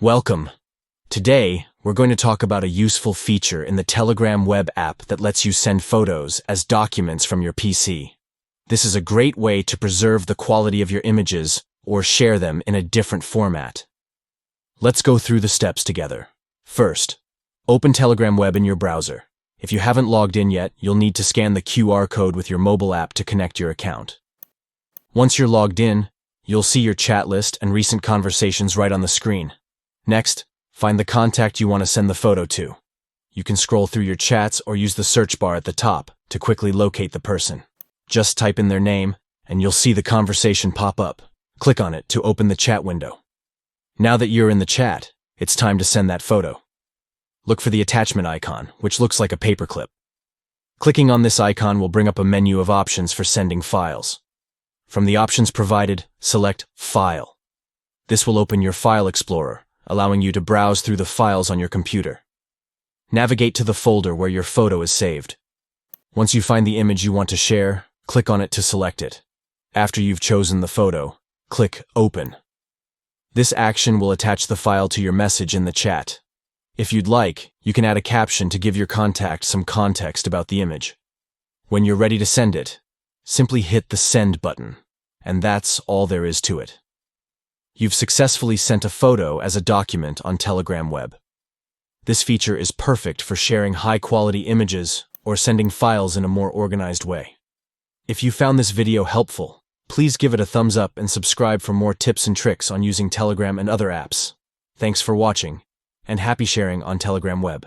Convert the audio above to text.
Welcome. Today, we're going to talk about a useful feature in the Telegram web app that lets you send photos as documents from your PC. This is a great way to preserve the quality of your images or share them in a different format. Let's go through the steps together. First, open Telegram web in your browser. If you haven't logged in yet, you'll need to scan the QR code with your mobile app to connect your account. Once you're logged in, you'll see your chat list and recent conversations right on the screen. Next, find the contact you want to send the photo to. You can scroll through your chats or use the search bar at the top to quickly locate the person. Just type in their name, and you'll see the conversation pop up. Click on it to open the chat window. Now that you're in the chat, it's time to send that photo. Look for the attachment icon, which looks like a paperclip. Clicking on this icon will bring up a menu of options for sending files. From the options provided, select File. This will open your File Explorer, allowing you to browse through the files on your computer. Navigate to the folder where your photo is saved. Once you find the image you want to share, click on it to select it. After you've chosen the photo, click Open. This action will attach the file to your message in the chat. If you'd like, you can add a caption to give your contact some context about the image. When you're ready to send it, simply hit the Send button, and that's all there is to it. You've successfully sent a photo as a document on Telegram web. This feature is perfect for sharing high-quality images or sending files in a more organized way. If you found this video helpful, please give it a thumbs up and subscribe for more tips and tricks on using Telegram and other apps. Thanks for watching, and happy sharing on Telegram web.